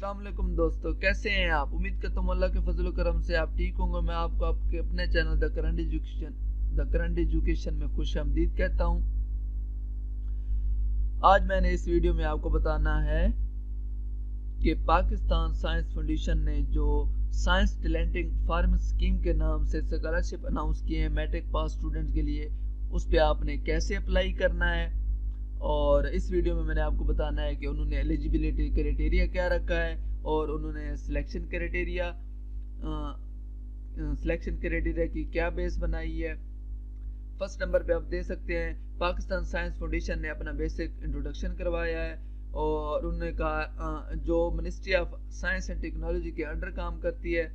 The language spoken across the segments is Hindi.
अस्सलाम वालेकुम दोस्तों, कैसे हैं आप। उम्मीद करता हूँ अल्लाह के फजल करम से आप ठीक होंगे। मैं आपको आपके अपने चैनल द करंट एजुकेशन में खुश आमदीद कहता हूँ। आज मैंने इस वीडियो में आपको बताना है कि पाकिस्तान साइंस फाउंडेशन ने जो साइंस टैलेंटिंग फार्म स्कीम के नाम से स्कॉलरशिप अनाउंस किए हैं मैट्रिक पास स्टूडेंट्स के लिए, उस पर आपने कैसे अप्लाई करना है। और इस वीडियो में मैंने आपको बताना है कि उन्होंने एलिजिबिलिटी क्राइटेरिया क्या रखा है और उन्होंने सिलेक्शन क्राइटेरिया की क्या बेस बनाई है। फर्स्ट नंबर पे आप देख सकते हैं पाकिस्तान साइंस फाउंडेशन ने अपना बेसिक इंट्रोडक्शन करवाया है और उन्होंने कहा जो ministry of science and technology के अंडर काम करती है।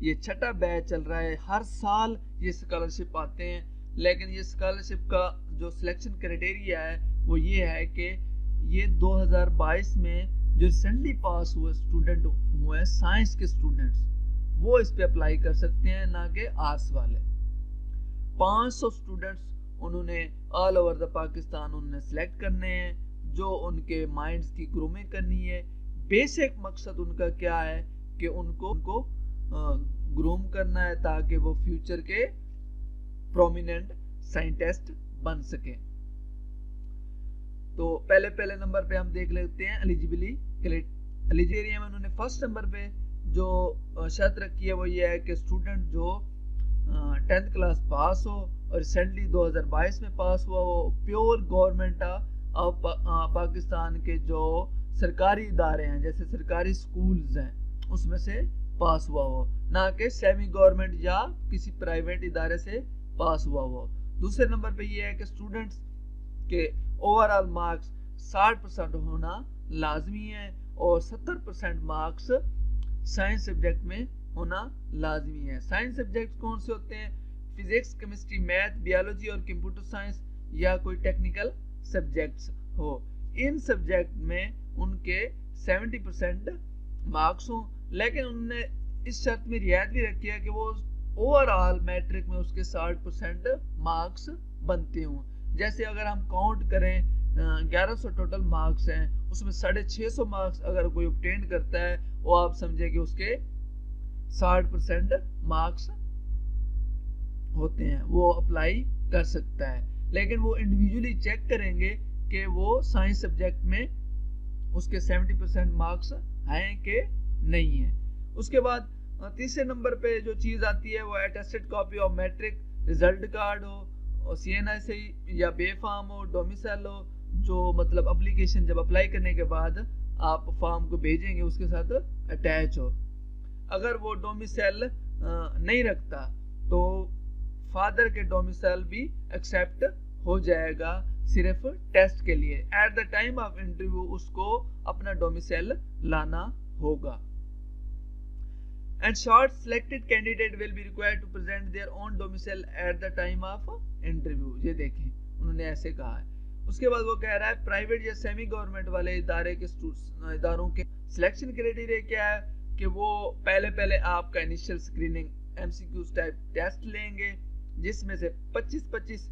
ये छठा बैच चल रहा है, हर साल ये स्कॉलरशिप आते हैं, लेकिन ये स्कॉलरशिप का जो सिलेक्शन क्राइटेरिया है वो ये है कि ये 2022 में जो रिसेंटली पास हुए स्टूडेंट हुए हैं साइंस के स्टूडेंट्स, वो इस पे अप्लाई कर सकते हैं, ना कि आर्ट्स वाले। 500 स्टूडेंट्स उन्होंने ऑल ओवर द पाकिस्तान उन्होंने सिलेक्ट करने हैं, जो उनके माइंड्स की ग्रूमिंग करनी है। बेसिक मकसद उनका क्या है कि उनको ग्रूम करना है ताकि वो फ्यूचर के प्रोमिनेंट साइंटिस्ट बन सके। तो पहले नंबर पे हम देख लेते हैं एलिजिबिलिटी में उन्होंने फर्स्ट नंबर पे जो शर्त रखी है वो ये है कि स्टूडेंट जो 10th क्लास पास हो और रिसेंटली 2022 में पास हुआ हो, प्योर गवर्नमेंट ऑफ पाकिस्तान के जो सरकारी इदारे हैं जैसे सरकारी स्कूल्स हैं उसमें से पास हुआ हो, ना कि सेमी गवर्नमेंट या किसी प्राइवेट इदारे से पास हुआ हो। दूसरे नंबर पे ये है कि स्टूडेंट्स के ओवरऑल मार्क्स 60% होना लाजमी है और 70% मार्क्स साइंस सब्जेक्ट में होना लाजमी है। साइंस सब्जेक्ट कौन से होते हैं? फिजिक्स, केमिस्ट्री, मैथ, बायोलॉजी और कंप्यूटर साइंस या कोई टेक्निकल सब्जेक्ट्स हो। इन सब्जेक्ट में उनके 70% मार्क्स हो, लेकिन उन्होंने इस शर्त में रियायत भी रखी है कि वो ओवरऑल मैट्रिक में उसके 60% मार्क्स बनते हों। जैसे अगर हम काउंट करें 1100 टोटल मार्क्स हैं, उसमें 650 मार्क्स अगर कोई ऑब्टेन करता है वो आप समझे कि उसके 60% मार्क्स होते हैं, वो अप्लाई कर सकता है। लेकिन वो इंडिविजुअली चेक करेंगे कि वो साइंस सब्जेक्ट में उसके 70% मार्क्स हैं कि नहीं है। उसके बाद तीसरे नंबर पे जो चीज आती है वो attested copy of matric result card हो और CNI या बेफार्म हो, डोमिसाइल हो, जो मतलब एप्लीकेशन जब अप्लाई करने के बाद आप फॉर्म को भेजेंगे उसके साथ अटैच हो। अगर वो डोमिसाइल नहीं रखता तो फादर के डोमिसाइल भी एक्सेप्ट हो जाएगा सिर्फ टेस्ट के लिए। At the time of interview उसको अपना डोमिसाइल लाना होगा। And short selected candidate will be required to present their own domicile at the time of interview। ये देखें उन्होंने ऐसे कहा है। उसके बाद वो कह रहा है प्राइवेट या सेमी गवर्नमेंट वाले इदारों के सिलेक्शन क्राइटेरिया क्या है कि वो पहले आपका initial screening MCQ type test लेंगे, जिसमें से 25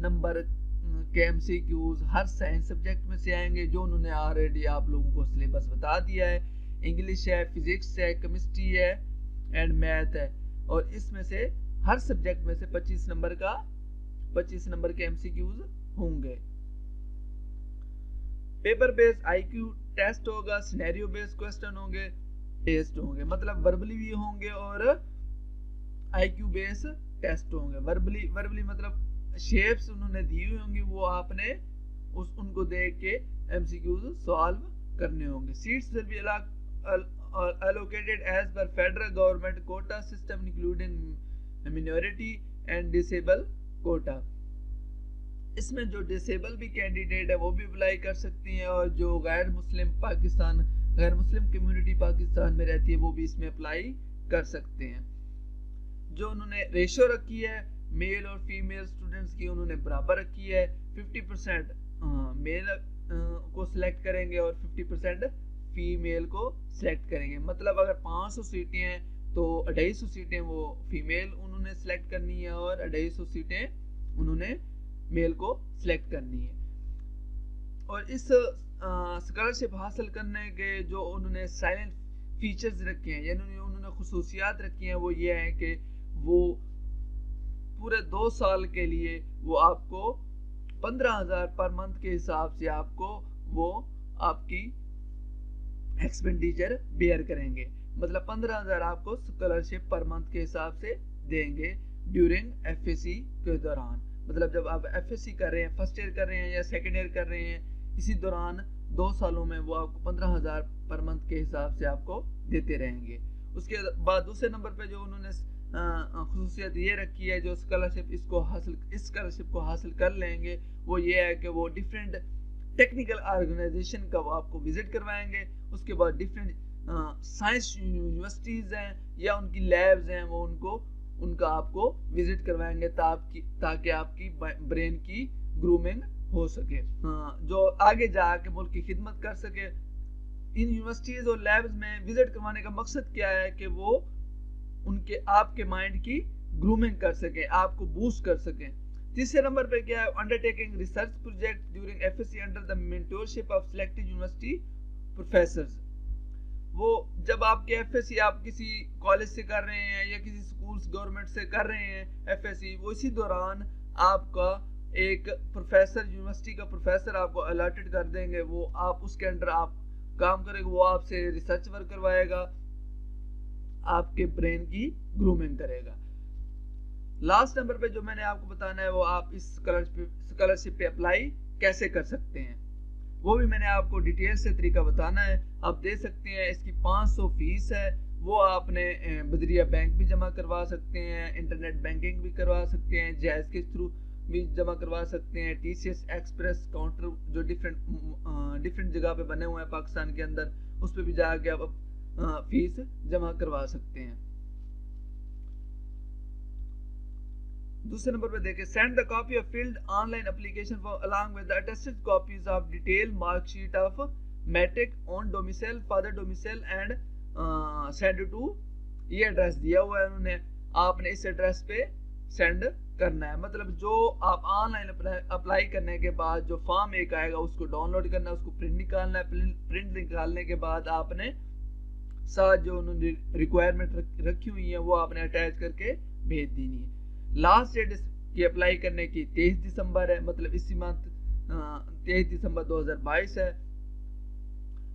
नंबर के MCQs हर साइंस सब्जेक्ट में से आएंगे, जो उन्होंने ऑलरेडी आप लोगों को सिलेबस बता दिया है। इंग्लिश है, फिजिक्स है, केमिस्ट्री है एंड मैथ है, और इसमें से हर सब्जेक्ट में से 25 नंबर के MCQs होंगे। पेपर बेस्ड IQ टेस्ट होगा, सिनेरियो बेस्ड क्वेश्चन होंगे, टेस्ट होंगे, मतलब वर्बली भी होंगे और IQ बेस्ड टेस्ट होंगे। वर्बली मतलब शेप्स उन्होंने दी हुई होंगी, वो आपने उनको देख के MCQs सॉल्व करने होंगे। Seats will be allocated as per federal government quota system including minority and disabled quota। इसमें जो डिसेबल भी कैंडिडेट है वो भी अप्लाई कर सकती हैं और जो गैर मुस्लिम कम्युनिटी पाकिस्तान में रहती है वो भी इसमें अप्लाई कर सकते हैं। जो उन्होंने रेशो रखी है मेल और फीमेल स्टूडेंट्स की, उन्होंने बराबर रखी है। 50% मेल को सिलेक्ट करेंगे और 50% फीमेल को सिलेक्ट करेंगे। मतलब अगर 500 सीटें हैं तो 250 सीटें वो फीमेल उन्होंने सिलेक्ट करनी है और 250 सीटें उन्होंने मेल को सिलेक्ट करनी है। और इस स्कॉलरशिप हासिल करने के जो उन्होंने साइलेंट फीचर्स रखे हैं, यानी उन्होंने खुसूसियात रखी हैं, वो ये है कि वो पूरे 2 साल के लिए वो आपको 15,000 पर मंथ के हिसाब से आपको वो आपकी एक्सपेंडिचर बेयर करेंगे। मतलब 15,000 आपको स्कॉलरशिप पर मंथ के हिसाब से देंगे ड्यूरिंग एफएससी के दौरान। मतलब जब आप एफएससी कर रहे हैं, फर्स्ट ईयर कर रहे हैं या सेकेंड ईयर कर रहे हैं, इसी दौरान 2 सालों में वो आपको 15,000 पर मंथ के हिसाब से आपको देते रहेंगे। उसके बाद दूसरे नंबर पे जो उन्होंने खुसूसियत ये रखी है, जो स्कॉलरशिप इस स्कॉलरशिप को हासिल कर लेंगे, वो ये है कि वो डिफरेंट टेक्निकल ऑर्गेनाइजेशन का वो आपको विजिट करवाएंगे। उसके बाद डिफरेंट साइंस यूनिवर्सिटीज हैं या उनकी लैब्स हैं, वो उनका आपको विजिट करवाएंगे ताकि आपकी ब्रेन की ग्रूमिंग हो सके, जो आगे जाके मुल्क की खिदमत कर सके। इन यूनिवर्सिटीज और लैब्स में विजिट करवाने का मकसद क्या है कि वो आपके माइंड की ग्रूमिंग कर सके, आपको बूस्ट कर सके। तीसरे नंबर पे क्या है, undertaking research project during FSc under the mentorship of selected university professors. वो जब आपके एफएससी आप किसी कॉलेज से कर रहे हैं या किसी स्कूल्स गवर्नमेंट से कर रहे हैं एफएससी, वो इसी दौरान आपका एक प्रोफेसर, यूनिवर्सिटी का प्रोफेसर आपको अलॉटेड कर देंगे। वो आप उसके अंडर आप काम करेंगे, वो आपसे रिसर्च वर्क करवाएगा, आपके ब्रेन की ग्रूमिंग करेगा। लास्ट नंबर पे जो मैंने आपको बताना है, वो आप इस स्कॉलरशिप पे अप्लाई कैसे कर सकते हैं, वो भी मैंने आपको डिटेल से तरीका बताना है। आप दे सकते हैं, इसकी 500 फीस है। वो आपने बदरिया बैंक भी जमा करवा सकते हैं, इंटरनेट बैंकिंग भी करवा सकते हैं, जैज़ के थ्रू भी जमा करवा सकते हैं, टीसीएस एक्सप्रेस काउंटर जो डिफरेंट जगह पे बने हुए हैं पाकिस्तान के अंदर, उस पर भी जाके आप फीस जमा करवा सकते हैं। दूसरे नंबर पे देखिए, send the copy of filled online application for along with the attested copies of detail marksheet of matric on domicile father domicile and send to, ये एड्रेस दिया हुआ है उन्होंने, आपने इस एड्रेस पे सेंड करना है। मतलब जो आप ऑनलाइन अप्लाई करने के बाद जो फॉर्म एक आएगा उसको डाउनलोड करना है, उसको प्रिंट निकालना है, प्रिंट निकालने के बाद आपने साथ जो उन्होंने रिक्वायरमेंट रखी हुई है वो आपने अटैच करके भेज देनी है। लास्ट डेट की अप्लाई करने की 23 दिसंबर है, मतलब इसी मंथ 23 दिसंबर 2022 है।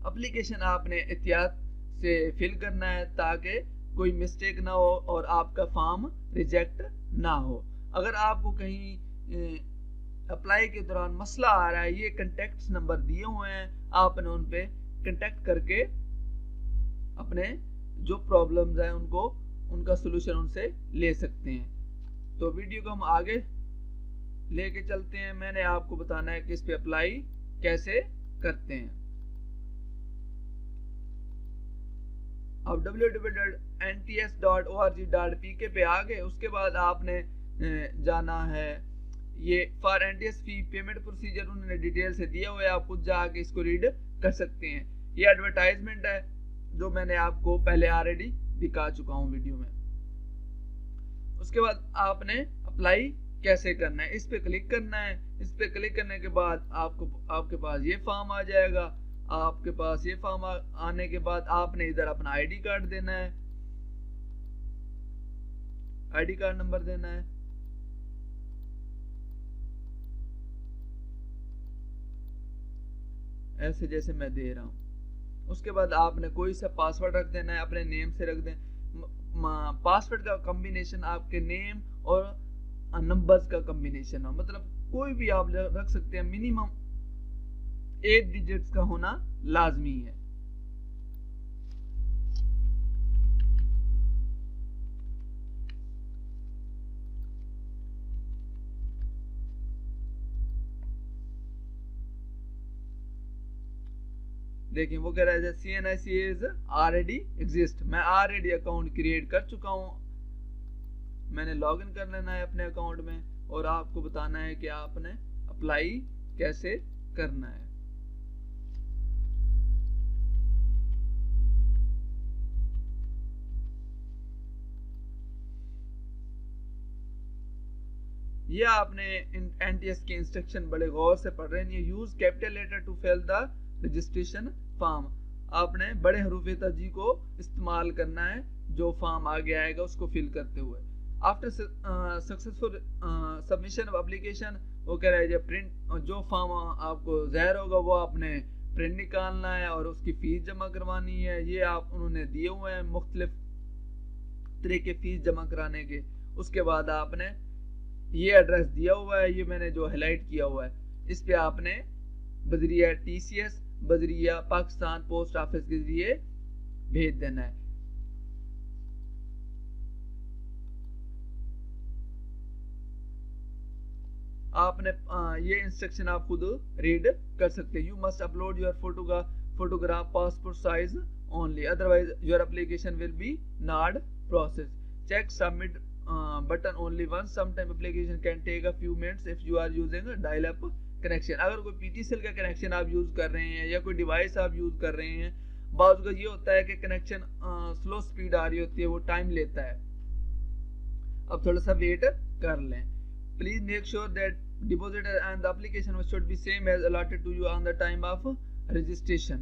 एप्लीकेशन आपने एहतियात से फिल करना है ताकि कोई मिस्टेक ना हो और आपका फॉर्म रिजेक्ट ना हो। अगर आपको कहीं अप्लाई के दौरान मसला आ रहा है, ये कंटेक्ट नंबर दिए हुए हैं, आपने उन पे कंटेक्ट करके अपने जो प्रॉब्लम्स हैं उनका सलूशन उनसे ले सकते हैं। तो वीडियो को हम आगे लेके चलते हैं। मैंने आपको बताना है कि इस पे अप्लाई कैसे करते हैं। अब www.nts.org.pk पे आ गए। उसके बाद आपने जाना है, ये for NTS fee payment procedure उन्होंने डिटेल से दिया हुआ है, आप खुद जाके इसको रीड कर सकते हैं। ये एडवर्टाइजमेंट है जो मैंने आपको पहले ऑलरेडी दिखा चुका हूँ वीडियो में। उसके बाद आपने अप्लाई कैसे करना है, इस पे क्लिक करना है। इस पे क्लिक करने के बाद आपके पास ये फॉर्म आ जाएगा। आपके पास ये फॉर्म आने के बाद आपने इधर अपना आईडी कार्ड देना है, आईडी कार्ड नंबर देना है। ऐसे जैसे मैं दे रहा हूं। उसके बाद आपने कोई सा पासवर्ड रख देना है, अपने नेम से रख दें। पासवर्ड का कॉम्बिनेशन आपके नेम और नंबर्स का कॉम्बिनेशन हो, मतलब कोई भी आप रख सकते हैं, मिनिमम 8 डिजिट्स का होना लाजमी है। देखिए वो कह रहा है CNIC इज ऑलरेडी एग्जिस्ट, मैं ऑलरेडी अकाउंट क्रिएट कर चुका हूं। मैंने लॉगिन कर लेना है अपने अकाउंट में और आपको बताना है कि आपने अप्लाई कैसे करना है। ये आपने एनटीएस के इंस्ट्रक्शन बड़े गौर से पढ़ रहे हैं। Use capital letter to fill the registration form, आपने बड़े हरूफ तर्जी को इस्तेमाल करना है जो फॉर्म आगे आएगा उसको फिल करते हुए। After successful submission of application, वो कह रहा है जब प्रिंट जो फॉर्म आपको ज़ाहिर होगा वो आपने प्रिंट निकालना है और उसकी फ़ीस जमा करवानी है। ये आप उन्होंने दिए हुए हैं मुख्तलिफ तरह के फ़ीस जमा कराने के। उसके बाद आपने ये एड्रेस दिया हुआ है, ये मैंने जो हाईलाइट किया हुआ है, इस पे आपने बजरिया TCS बजरिया पाकिस्तान पोस्ट ऑफिस के जरिए भेज देना है। आपने ये इंस्ट्रक्शन आप खुद रीड कर सकते हैं। You must upload your photograph passport size only, otherwise your application will be not process. Check submit button only once, sometime application can take a few minutes if you are using dial up connection. अगर कोई PTCL का कनेक्शन आप यूज कर रहे हैं या कोई डिवाइस आप यूज कर रहे हैं, बाज़ का ये होता है कि कनेक्शन स्लो स्पीड आ रही होती है, वो टाइम लेता है। अब थोड़ा सा वेट कर लें। Please make sure that depositor and the application should be same as allotted to you on the time of registration.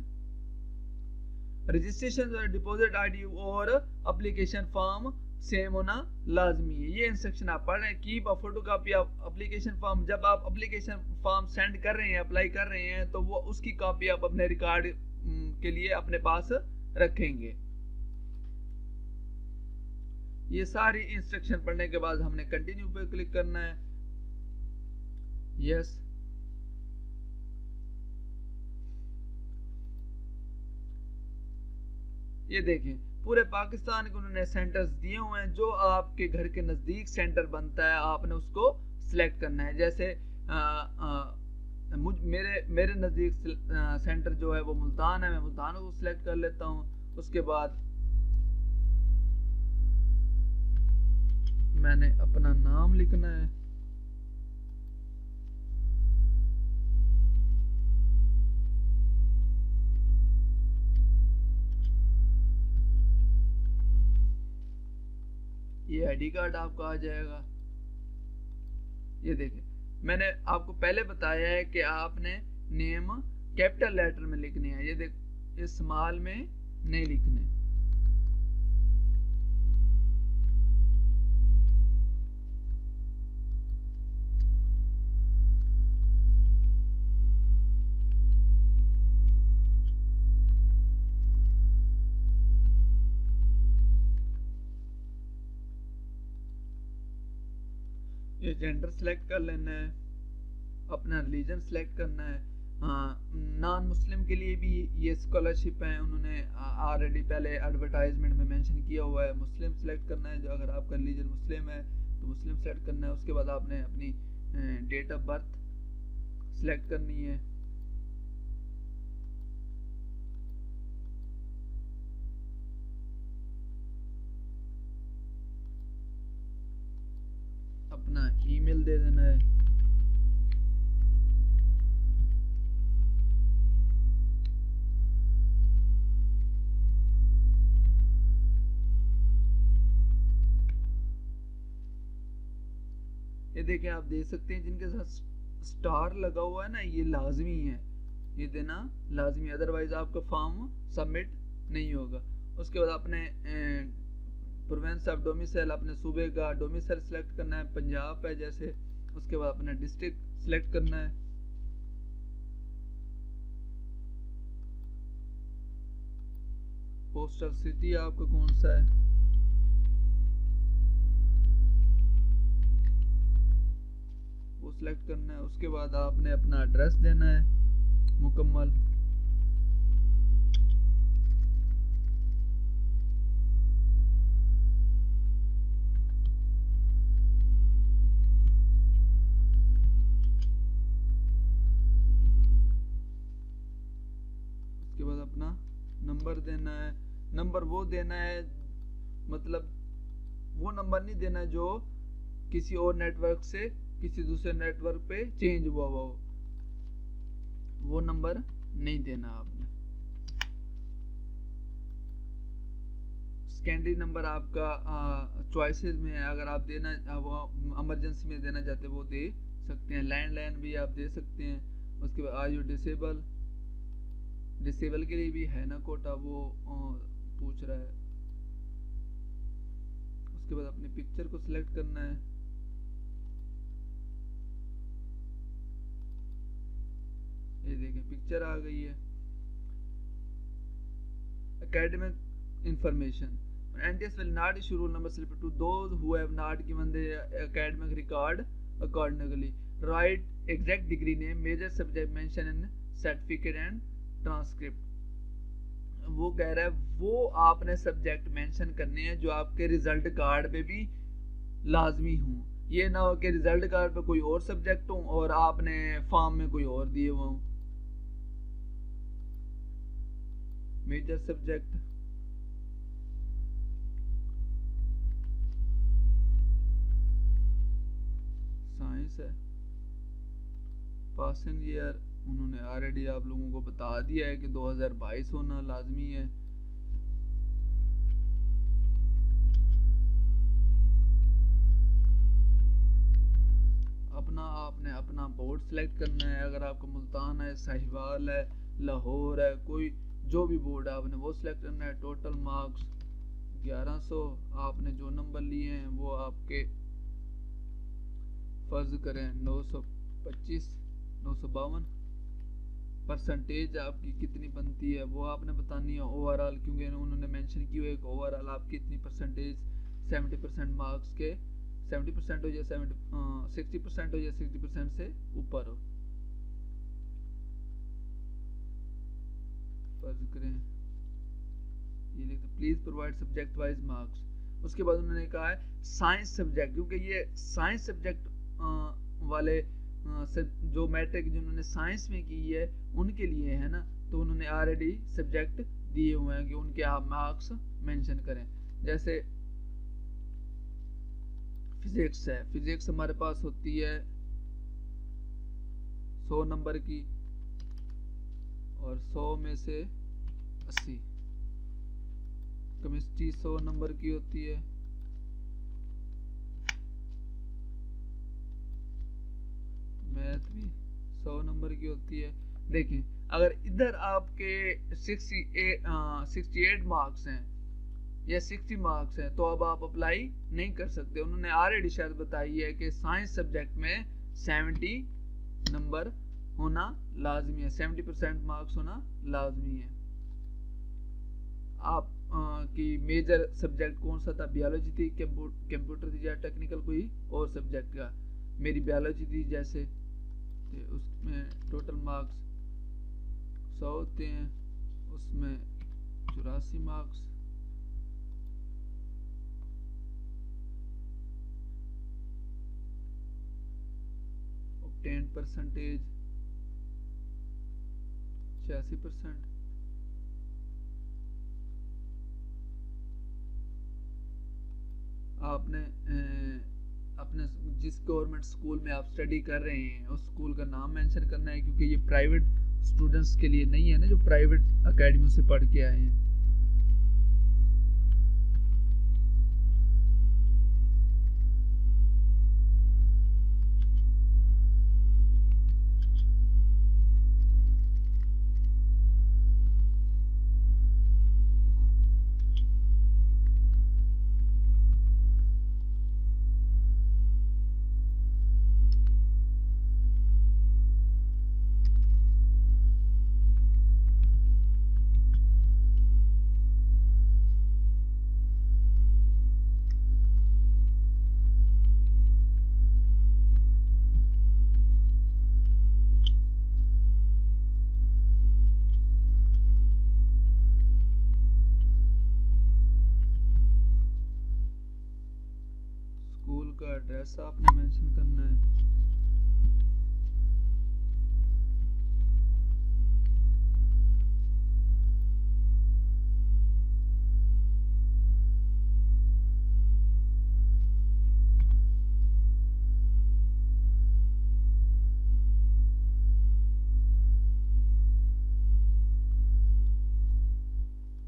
Registration और deposit ID और application form सेम होना लाजमी है। ये इंस्ट्रक्शन आप पढ़ रहे हैं। Keep a photocopy of application form, जब आप एप्लीकेशन फॉर्म सेंड कर रहे हैं, अप्लाई कर रहे हैं, तो वो उसकी कॉपी आप अपने रिकॉर्ड के लिए अपने पास रखेंगे। ये सारी इंस्ट्रक्शन पढ़ने के बाद हमने कंटिन्यू पे क्लिक करना है। यस, ये देखें पूरे पाकिस्तान के उन्होंने सेंटर्स दिए हुए हैं। जो आपके घर के नज़दीक सेंटर बनता है आपने उसको सिलेक्ट करना है। जैसे मेरे नज़दीक सेंटर जो है वो मुल्तान है, मैं मुल्तान को सिलेक्ट कर लेता हूँ। उसके बाद मैंने अपना नाम लिखना है। ये ID कार्ड आपका आ जाएगा। ये देखें मैंने आपको पहले बताया है कि आपने नेम कैपिटल लेटर में लिखने हैं। ये देख स्मॉल में नहीं लिखने। ये जेंडर सेलेक्ट कर लेना है, अपना रिलीजन सेलेक्ट करना है। नॉन मुस्लिम के लिए भी ये स्कॉलरशिप है, उन्होंने ऑलरेडी पहले एडवर्टाइजमेंट में मेंशन किया हुआ है। मुस्लिम सेलेक्ट करना है, जो अगर आपका रिलीजन मुस्लिम है तो मुस्लिम सेलेक्ट करना है। उसके बाद आपने अपनी डेट ऑफ बर्थ सेलेक्ट करनी है। अपना ईमेल दे देना है। ये देखिए आप देख सकते हैं जिनके साथ स्टार लगा हुआ है ना, ये लाजमी है, ये देना लाजमी, अदरवाइज आपका फॉर्म सबमिट नहीं होगा। उसके बाद आपने प्रोविंस ऑफ डोमिसाइल, अपने सूबे का डोमिसाइल सेलेक्ट करना है, पंजाब है जैसे। उसके बाद अपना डिस्ट्रिक्ट सेलेक्ट करना है। पोस्टल सिटी आपका कौन सा है, वो सिलेक्ट करना है। उसके बाद आपने अपना एड्रेस देना है मुकम्मल। उसके बाद अपना नंबर देना है। नंबर वो देना है, मतलब वो नंबर नहीं देना जो किसी और नेटवर्क से किसी दूसरे नेटवर्क पे चेंज हुआ हो, वो नंबर नहीं देना आपने। सेकेंडरी नंबर आपका चॉइसेस में है, अगर आप देना वो इमरजेंसी में देना चाहते हैं वो दे सकते हैं। लैंडलाइन भी आप दे सकते हैं। उसके बाद आर यू डिसेबल, डिसेबल के लिए भी है ना कोटा, वो पूछ रहा है। उसके बाद अपनी पिक्चर को सिलेक्ट करना है। ये देखें पिक्चर आ गई है। Academic information. NTS will not issue roll number slip to those who have not given the academic record accordingly. Write exact degree name, major subject mention in certificate and transcript. वो कह रहा है वो आपने सब्जेक्ट मेंशन करने हैं जो आपके रिजल्ट कार्ड पे भी लाजमी हों। ये ना हो कि रिजल्ट कार्ड पे कोई और सब्जेक्ट हो और आपने फॉर्म में कोई और दिए हुए हों। मेजर सब्जेक्ट साइंस है। पासिंग ईयर उन्होंने ऑलरेडी आप लोगों को बता दिया है कि 2022 होना लाजमी है। आपने अपना बोर्ड सेलेक्ट करना है। अगर आपका मुल्तान है, साहिवाल है, लाहौर है, कोई जो भी बोर्ड है आपने वो सिलेक्ट करना है। Total marks 1100। आपने जो नंबर लिए हैं वो आपके फर्ज करें 925 952। परसेंटेज आपकी कितनी बनती है वो आपने बतानी है ओवरऑल, क्योंकि उन्होंने मेंशन की हुई है कि ओवरऑल आपकी इतनी परसेंटेज 70% मार्क्स के 70% हो या 60% हो या 60% से ऊपर हो। फर्ज करें ये लिखते please provide subject wise marks. उसके बाद उन्होंने कहा है साइंस सब्जेक्ट, क्योंकि ये साइंस सब्जेक्ट वाले जो मैट्रिक जिन्होंने साइंस में की है उनके लिए है ना, तो उन्होंने ऑलरेडी सब्जेक्ट दिए हुए हैं कि उनके आप मार्क्स मेंशन करें। जैसे फिजिक्स है, फिजिक्स हमारे पास होती है 100 नंबर की और 100 में से 80। केमिस्ट्री 100 नंबर की होती है। मैथ भी 100 नंबर की होती है। देखिए अगर इधर आपके 68 मार्क्स हैं या 60 मार्क्स हैं तो अब आप अप्लाई नहीं कर सकते। उन्होंने ऑलरेडी शायद बताई है कि साइंस सब्जेक्ट में 70 नंबर होना लाजमी है, 70% मार्क्स होना लाजमी है। आप की मेजर सब्जेक्ट कौन सा था? बायोलॉजी थी, कंप्यूटर थी या टेक्निकल कोई और सब्जेक्ट का? मेरी बायोलॉजी थी जैसे, तो उसमें टोटल मार्क्स 100 होते हैं, उसमें 84 मार्क्स। Obtained percentage 86%। आपने अपने जिस गवर्नमेंट स्कूल में आप स्टडी कर रहे हैं उस स्कूल का नाम मेंशन करना है, क्योंकि ये प्राइवेट स्टूडेंट्स के लिए नहीं है ना जो प्राइवेट अकेडमी से पढ़ के आए हैं। स्कूल का एड्रेस आपने मेंशन करना है।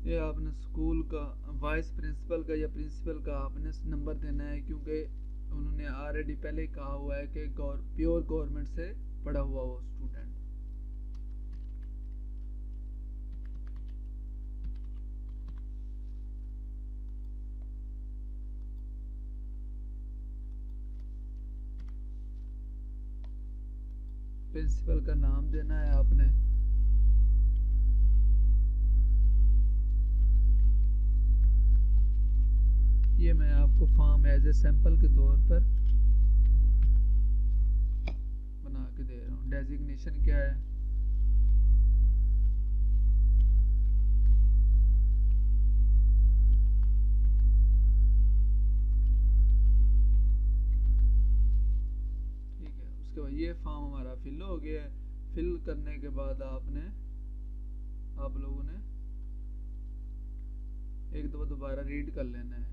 ये आपने स्कूल का वाइस प्रिंसिपल का या प्रिंसिपल का आपने नंबर देना है, क्योंकि उन्होंने ऑलरेडी पहले कहा हुआ है कि प्योर गवर्नमेंट से पढ़ा हुआ वो स्टूडेंट। प्रिंसिपल का नाम देना है आपने। ये मैं आपको फॉर्म एज ए सैंपल के तौर पर बना के दे रहा हूँ। डेजिग्नेशन क्या है, ठीक है। उसके बाद ये फॉर्म हमारा फिल हो गया है। फिल करने के बाद आप लोगों ने एक दफा दोबारा रीड कर लेना है,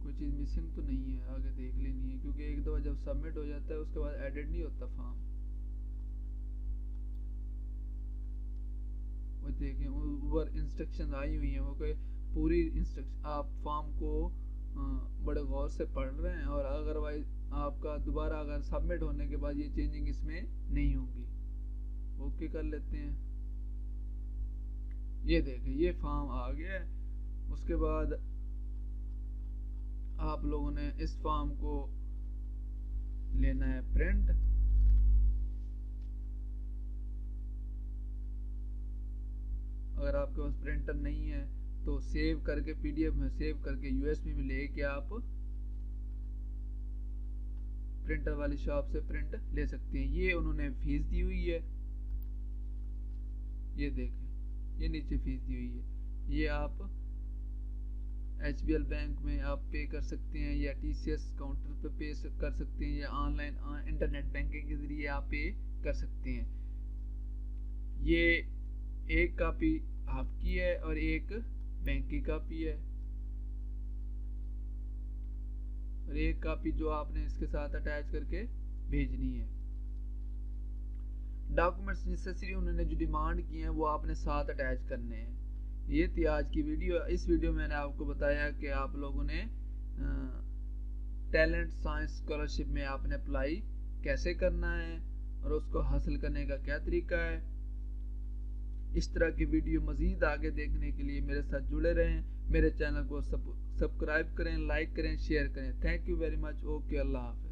कोई चीज़ मिसिंग तो नहीं है, आगे देख लेनी है, क्योंकि एक दफ़ा जब सबमिट हो जाता है उसके बाद एडिट नहीं होता फॉर्म। वो देखें ऊपर इंस्ट्रक्शन आई हुई हैं, वो कोई पूरी इंस्ट्रक्शन आप फॉर्म को बड़े गौर से पढ़ रहे हैं, और अदरवाइज आपका दोबारा अगर सबमिट होने के बाद ये चेंजिंग इसमें नहीं होगी। ओके कर लेते हैं। ये देखें ये फॉर्म आ गया है। उसके बाद आप लोगों ने इस फॉर्म को लेना है प्रिंट। अगर आपके पास प्रिंटर नहीं है तो सेव करके पीडीएफ में सेव करके यूएसबी में लेके आप प्रिंटर वाली शॉप से प्रिंट ले सकते हैं। ये उन्होंने फीस दी हुई है, ये देखें ये नीचे फीस दी हुई है। ये आप HBL बैंक में आप पे कर सकते हैं, या TCS काउंटर पे पे कर सकते हैं, या ऑनलाइन इंटरनेट बैंकिंग के जरिए आप पे कर सकते हैं। ये एक कॉपी आपकी है और एक बैंक की कॉपी है, और एक कॉपी जो आपने इसके साथ अटैच करके भेजनी है। डॉक्यूमेंट्स नेसेसरी उन्होंने जो डिमांड की हैं वो आपने साथ अटैच करने हैं। ये थी आज की वीडियो। इस वीडियो में मैंने आपको बताया कि आप लोगों ने टैलेंट साइंस स्कॉलरशिप में आपने अप्लाई कैसे करना है और उसको हासिल करने का क्या तरीका है। इस तरह की वीडियो मज़ीद आगे देखने के लिए मेरे साथ जुड़े रहें। मेरे चैनल को सब्सक्राइब करें, लाइक करें, शेयर करें। Thank you very much. Okay, Allah हाफ़िज़।